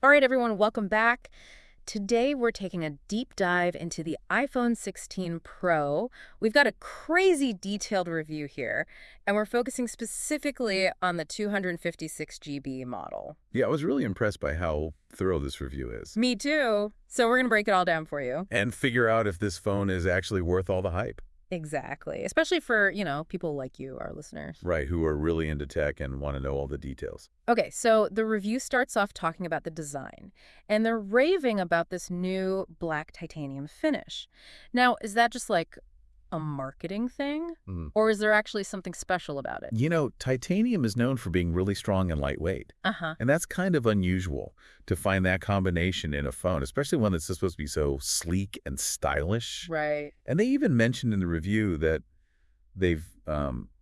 All right, everyone, welcome back. Today, we're taking a deep dive into the iPhone 16 Pro. We've got a crazy detailed review here, and we're focusing specifically on the 256 GB model. Yeah, I was really impressed by how thorough this review is. Me too. So we're going to break it all down for you. And figure out if this phone is actually worth all the hype. Exactly. Especially for, people like you, our listeners. Right, who are really into tech and want to know all the details. Okay, so the review starts off talking about the design, and they're raving about this new black titanium finish. Now, is that just like a marketing thing? Or is there actually something special about it? You know, titanium is known for being really strong and lightweight. Uh-huh. And that's kind of unusual to find that combination in a phone, especially one that's supposed to be so sleek and stylish. Right. And they even mentioned in the review that they've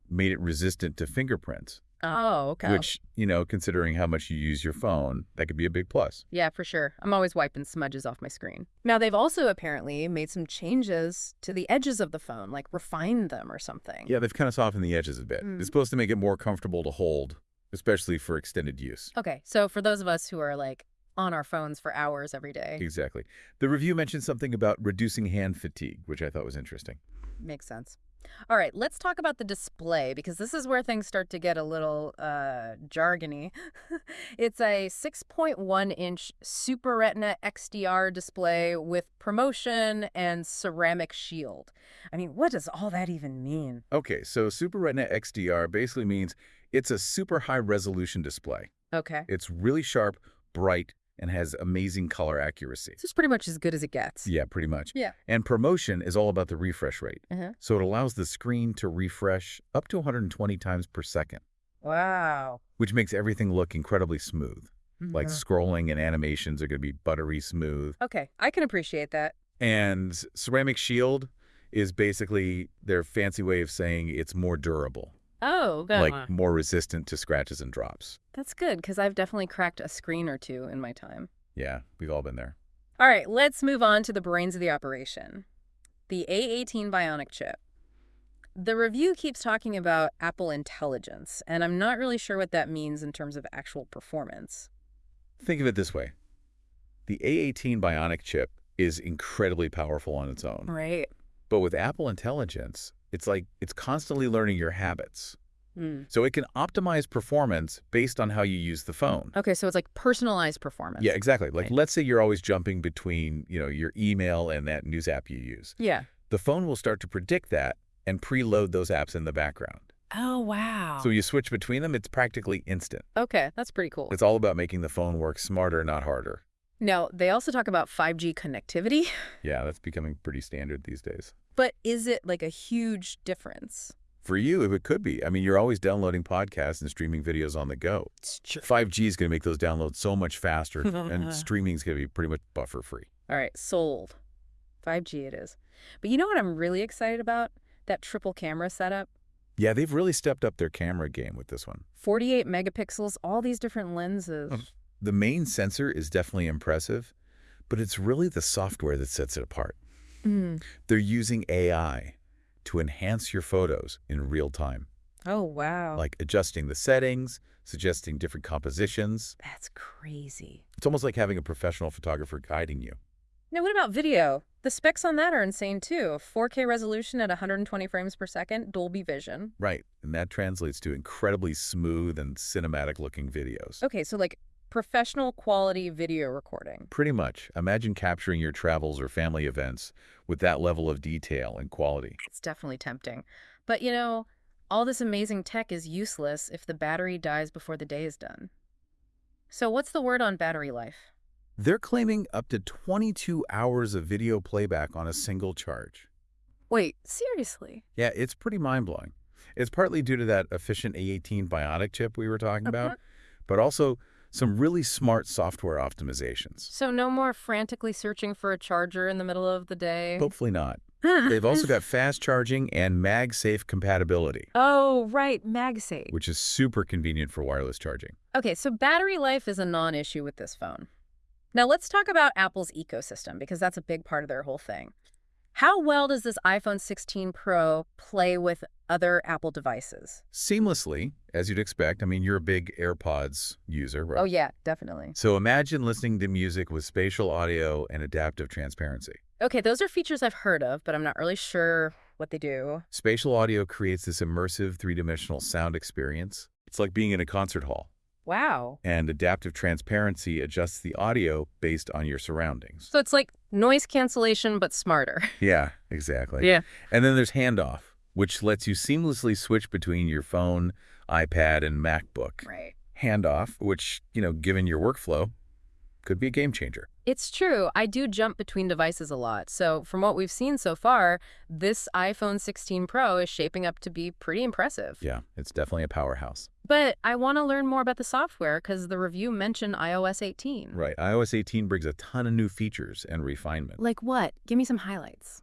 made it resistant to fingerprints. Oh, okay. Which, considering how much you use your phone, that could be a big plus. Yeah, for sure. I'm always wiping smudges off my screen. Now, they've also apparently made some changes to the edges of the phone, like refined them or something. Yeah, they've kind of softened the edges a bit. It's supposed to make it more comfortable to hold, especially for extended use. Okay, so for those of us who are like on our phones for hours every day. Exactly. The review mentioned something about reducing hand fatigue, which I thought was interesting. Makes sense. All right, let's talk about the display, because this is where things start to get a little jargony. It's a 6.1-inch Super Retina XDR display with ProMotion and ceramic shield. I mean, what does all that even mean? Okay, so Super Retina XDR basically means it's a super high-resolution display. Okay. It's really sharp, bright, and has amazing color accuracy. So it's pretty much as good as it gets. Yeah, pretty much. Yeah. And ProMotion is all about the refresh rate. So it allows the screen to refresh up to 120 times per second. Wow. Which makes everything look incredibly smooth. Like scrolling and animations are going to be buttery smooth. Okay, I can appreciate that. And ceramic shield is basically their fancy way of saying it's more durable. Oh, good. Like more resistant to scratches and drops. That's good, because I've definitely cracked a screen or two in my time. Yeah, we've all been there. All right, let's move on to the brains of the operation. The A18 Bionic chip. The review keeps talking about Apple Intelligence, and I'm not really sure what that means in terms of actual performance. Think of it this way. The A18 Bionic chip is incredibly powerful on its own. Right. But with Apple Intelligence, it's like it's constantly learning your habits. So it can optimize performance based on how you use the phone. Okay, so it's like personalized performance. Yeah, exactly. Like, Right. let's say you're always jumping between, your email and that news app you use. Yeah. The phone will start to predict that and preload those apps in the background. Oh, wow. So you switch between them, it's practically instant. Okay, that's pretty cool. It's all about making the phone work smarter, not harder. Now, they also talk about 5G connectivity, Yeah, that's becoming pretty standard these days. but is it like a huge difference? For you, it could be. I mean, you're always downloading podcasts and streaming videos on the go. It's true. 5G is going to make those downloads so much faster, and streaming is going to be pretty much buffer-free. All right, sold. 5G it is. But you know what I'm really excited about? That triple camera setup. Yeah, they've really stepped up their camera game with this one. 48 megapixels, all these different lenses. The main sensor is definitely impressive, but it's really the software that sets it apart. They're using AI to enhance your photos in real time, Oh, wow. like adjusting the settings, suggesting different compositions. That's crazy. It's almost like having a professional photographer guiding you. Now, what about video? The specs on that are insane, too. 4K resolution at 120 frames per second, Dolby Vision. Right, and that translates to incredibly smooth and cinematic-looking videos. Okay, so like professional quality video recording. Pretty much. Imagine capturing your travels or family events with that level of detail and quality. It's definitely tempting. But, all this amazing tech is useless if the battery dies before the day is done. So what's the word on battery life? They're claiming up to 22 hours of video playback on a single charge. Wait, seriously? Yeah, it's pretty mind-blowing. It's partly due to that efficient A18 Bionic chip we were talking about, but also some really smart software optimizations. So no more frantically searching for a charger in the middle of the day? Hopefully not. They've also got fast charging and MagSafe compatibility, Oh, right, MagSafe. which is super convenient for wireless charging. Okay, so battery life is a non-issue with this phone. Now let's talk about Apple's ecosystem, because that's a big part of their whole thing. How well does this iPhone 16 Pro play with other Apple devices? Seamlessly, as you'd expect. I mean, you're a big AirPods user, Oh, right? yeah, definitely. So imagine listening to music with spatial audio and adaptive transparency. Okay, those are features I've heard of, but I'm not really sure what they do. Spatial audio creates this immersive three-dimensional sound experience. It's like being in a concert hall. Wow. And adaptive transparency adjusts the audio based on your surroundings. So it's like noise cancellation, but smarter. Yeah, exactly. Yeah. And then there's handoff, which lets you seamlessly switch between your phone, iPad, and MacBook. Right. Handoff, which, given your workflow, could be a game changer. It's true. I do jump between devices a lot. So from what we've seen so far, this iPhone 16 Pro is shaping up to be pretty impressive. Yeah, it's definitely a powerhouse. But I want to learn more about the software because the review mentioned iOS 18. Right. iOS 18 brings a ton of new features and refinement. Like what? Give me some highlights.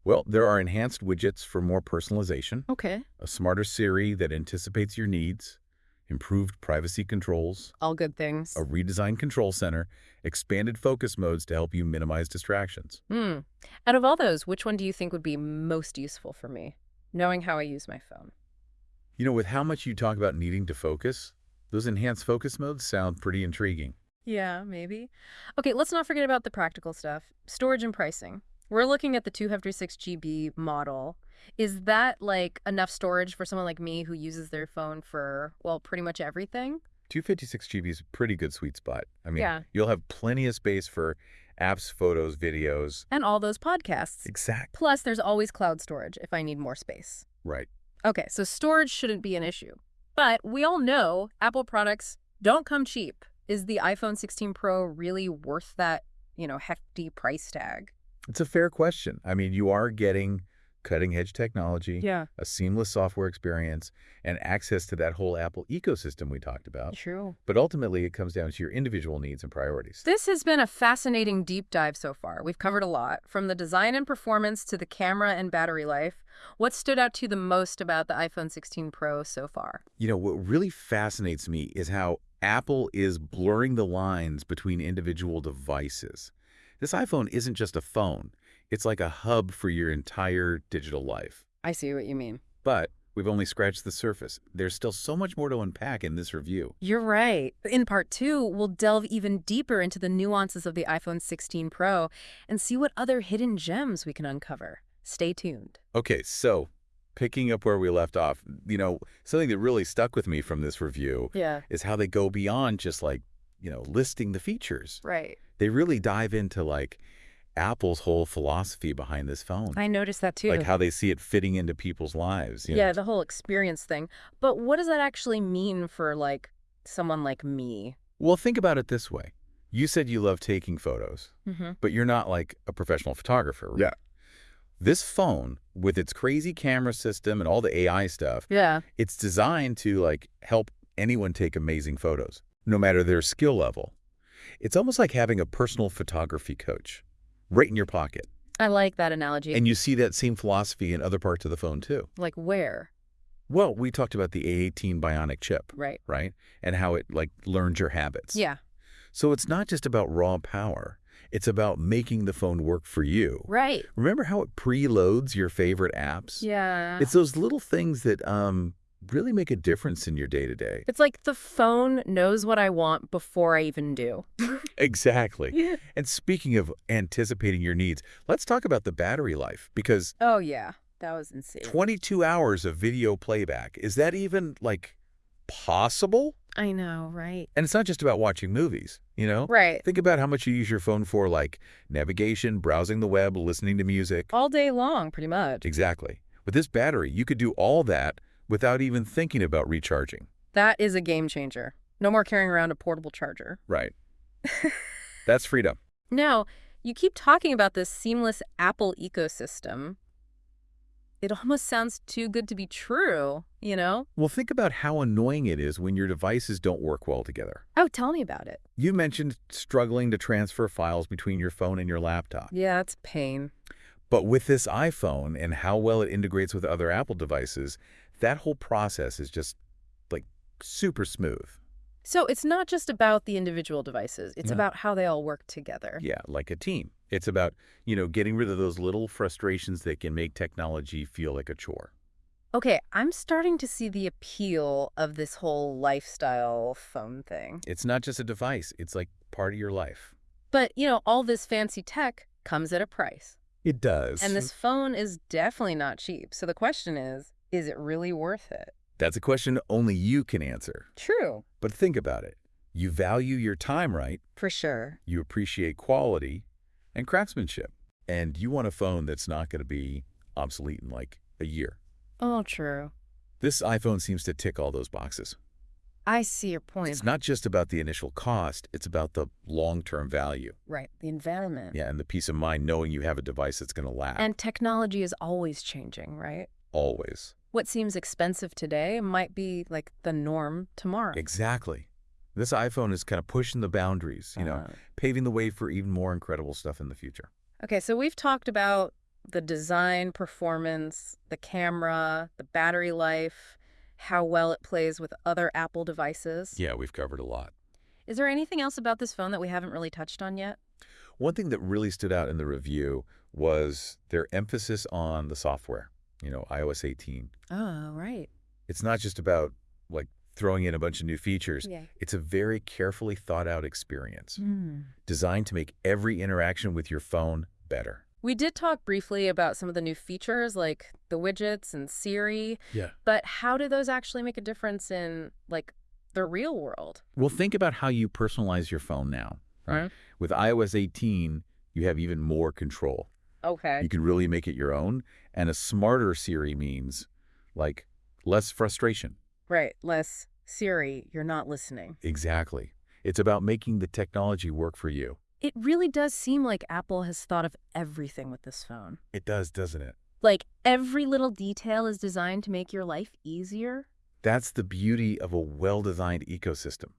Well, there are enhanced widgets for more personalization, Okay. a smarter Siri that anticipates your needs, improved privacy controls, All good things. a redesigned control center, expanded focus modes to help you minimize distractions. Out of all those, which one do you think would be most useful for me, knowing how I use my phone? With how much you talk about needing to focus, those enhanced focus modes sound pretty intriguing. Yeah, maybe. Okay, let's not forget about the practical stuff. Storage and pricing. We're looking at the 256 GB model. Is that like enough storage for someone like me who uses their phone for, well, pretty much everything? 256 GB is a pretty good sweet spot. I mean, Yeah. you'll have plenty of space for apps, photos, videos. And all those podcasts. Exact. Plus, there's always cloud storage if I need more space. Right. Okay, so storage shouldn't be an issue. But we all know Apple products don't come cheap. Is the iPhone 16 Pro really worth that, hefty price tag? It's a fair question. I mean, you are getting cutting-edge technology, Yeah. a seamless software experience, and access to that whole Apple ecosystem we talked about. True. But ultimately, it comes down to your individual needs and priorities. This has been a fascinating deep dive so far. We've covered a lot, from the design and performance to the camera and battery life. What stood out to you the most about the iPhone 16 Pro so far? What really fascinates me is how Apple is blurring the lines between individual devices. This iPhone isn't just a phone. It's like a hub for your entire digital life. I see what you mean. But we've only scratched the surface. There's still so much more to unpack in this review. You're right. In part 2, we'll delve even deeper into the nuances of the iPhone 16 Pro and see what other hidden gems we can uncover. Stay tuned. Okay, so picking up where we left off, something that really stuck with me from this review Yeah. is how they go beyond just listing the features. Right. They really dive into Apple's whole philosophy behind this phone. I noticed that too. Like how they see it fitting into people's lives. Yeah, the whole experience thing. But what does that actually mean for, someone like me? Well, think about it this way. You said you love taking photos, but you're not a professional photographer. Right? Yeah. This phone, with its crazy camera system and all the AI stuff, Yeah. it's designed to help anyone take amazing photos, no matter their skill level. It's almost like having a personal photography coach right in your pocket. I like that analogy. And you see that same philosophy in other parts of the phone too. Like where? Well, we talked about the A18 bionic chip, Right. right? And how it learns your habits. Yeah. So it's not just about raw power. It's about making the phone work for you. Right. Remember how it preloads your favorite apps? Yeah. It's those little things that really make a difference in your day-to-day. It's like the phone knows what I want before I even do. Exactly. Yeah. And speaking of anticipating your needs, let's talk about the battery life, because Oh, yeah. That was insane. 22 hours of video playback, is that even, possible? I know, right? And it's not just about watching movies, Right. Think about how much you use your phone for, navigation, browsing the web, listening to music. All day long, pretty much. Exactly. With this battery, you could do all that without even thinking about recharging. That is a game changer. No more carrying around a portable charger. Right. That's freedom. Now, you keep talking about this seamless Apple ecosystem. It almost sounds too good to be true, Well, think about how annoying it is when your devices don't work well together. Oh, tell me about it. You mentioned struggling to transfer files between your phone and your laptop. Yeah, it's pain. But with this iPhone and how well it integrates with other Apple devices, that whole process is just, super smooth. So it's not just about the individual devices. It's No. about how they all work together. Yeah, like a team. It's about, getting rid of those little frustrations that can make technology feel like a chore. Okay, I'm starting to see the appeal of this whole lifestyle phone thing. It's not just a device. It's like part of your life. But, all this fancy tech comes at a price. It And does. this phone is definitely not cheap. So the question is it really worth it? That's a question only you can answer. True. But think about it. You value your time, right? For sure. You appreciate quality and craftsmanship. And you want a phone that's not going to be obsolete in like a year. Oh, true. This iPhone seems to tick all those boxes. I see your point. It's not just about the initial cost, it's about the long-term value. Right. The environment. Yeah, and the peace of mind knowing you have a device that's going to last. And technology is always changing, right? Always. What seems expensive today might be like the norm tomorrow. Exactly. This iPhone is kind of pushing the boundaries, paving the way for even more incredible stuff in the future. Okay, so we've talked about the design, performance, the camera, the battery life, how well it plays with other Apple devices. Yeah, we've covered a lot. Is there anything else about this phone that we haven't really touched on yet? One thing that really stood out in the review was their emphasis on the software, iOS 18. Oh, right. It's not just about, like, throwing in a bunch of new features. Yeah. It's a very carefully thought out experience, Mm. designed to make every interaction with your phone better. We did talk briefly about some of the new features like the widgets and Siri, Yeah. but how do those actually make a difference in like the real world? Well, think about how you personalize your phone now, right? Right. With iOS 18, you have even more control. Okay. You can really make it your own. And a smarter Siri means, like, less frustration. Right. Less Siri, you're not listening. Exactly. It's about making the technology work for you. It really does seem like Apple has thought of everything with this phone. It does, doesn't it? Like every little detail is designed to make your life easier. That's the beauty of a well-designed ecosystem,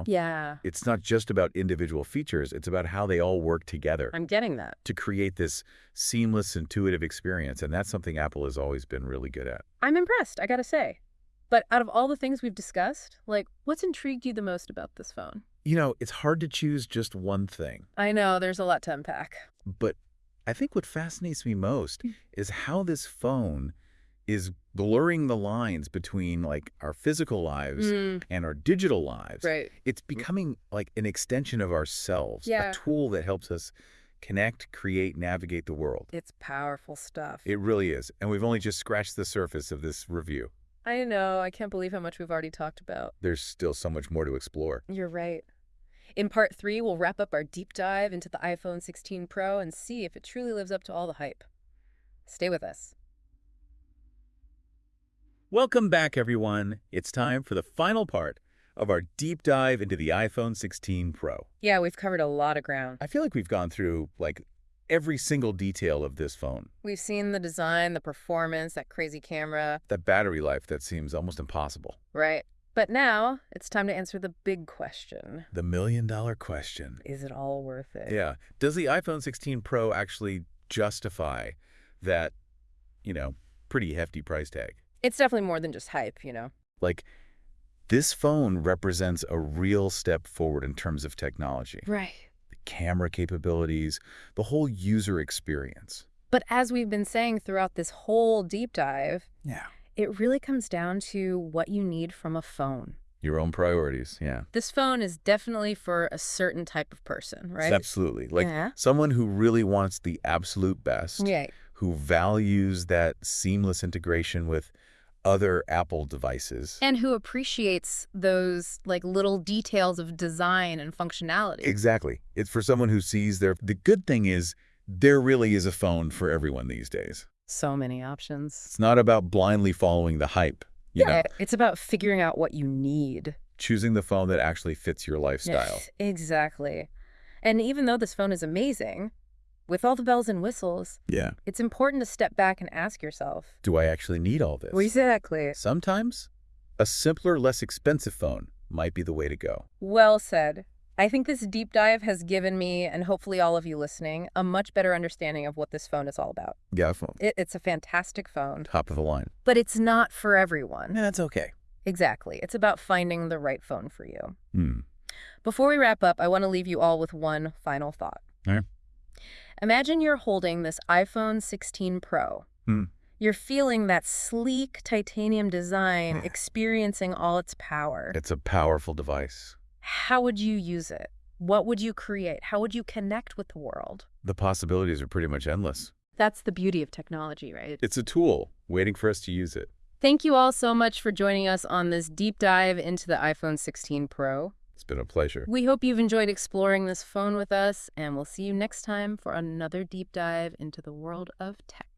Yeah, It's not just about individual features. It's about how they all work together I'm getting that. to create this seamless, intuitive experience. And that's something Apple has always been really good at. I'm impressed, I gotta say. But out of all the things we've discussed, like, what's intrigued you the most about this phone? It's hard to choose just one thing. I know, there's a lot to unpack. But I think what fascinates me most is how this phone is blurring the lines between, like, our physical lives and our digital lives. Right. It's becoming like an extension of ourselves, Yeah. a tool that helps us connect, create, navigate the world. It's powerful stuff. It really is. And we've only just scratched the surface of this review. I know, I can't believe how much we've already talked about. There's still so much more to explore. You're right. In part 3, we'll wrap up our deep dive into the iPhone 16 Pro and see if it truly lives up to all the hype. Stay with us. Welcome back, everyone. It's time for the final part of our deep dive into the iPhone 16 Pro. Yeah, we've covered a lot of ground. I feel like we've gone through, like, every single detail of this phone. We've seen the design, the performance, that crazy camera. That battery life that seems almost impossible. Right. But now, it's time to answer the big question. The million-dollar question. Is it all worth it? Yeah. Does the iPhone 16 Pro actually justify that, pretty hefty price tag? It's definitely more than just hype, Like, this phone represents a real step forward in terms of technology. Right. The camera capabilities, the whole user experience. But as we've been saying throughout this whole deep dive, Yeah. it really comes down to what you need from a phone. Your own priorities, yeah. This phone is definitely for a certain type of person, right? Absolutely. Like, Yeah. someone who really wants the absolute best, Yeah. who values that seamless integration with other Apple devices. And who appreciates those like little details of design and functionality. Exactly. It's for someone who sees the good thing is there really is a phone for everyone these days. So many options. It's not about blindly following the hype, It's about figuring out what you need. choosing the phone that actually fits your lifestyle. Exactly. And even though this phone is amazing, with all the bells and whistles, Yeah. it's important to step back and ask yourself. Do I actually need all this? Exactly. Sometimes a simpler, less expensive phone might be the way to go. Well said. I think this deep dive has given me, and hopefully all of you listening, a much better understanding of what this phone is all about. Yeah, phone. It's a fantastic phone, Top of the line. but it's not for everyone. Yeah, that's okay. Exactly. It's about finding the right phone for you. Hmm. Before we wrap up, I want to leave you all with one final thought. All right. Imagine you're holding this iPhone 16 Pro. Hmm. You're feeling that sleek titanium design, experiencing all its power. It's a powerful device. How would you use it? What would you create? How would you connect with the world? The possibilities are pretty much endless. That's the beauty of technology, right? It's a tool waiting for us to use it. Thank you all so much for joining us on this deep dive into the iPhone 16 Pro. It's been a pleasure. We hope you've enjoyed exploring this phone with us, and we'll see you next time for another deep dive into the world of tech.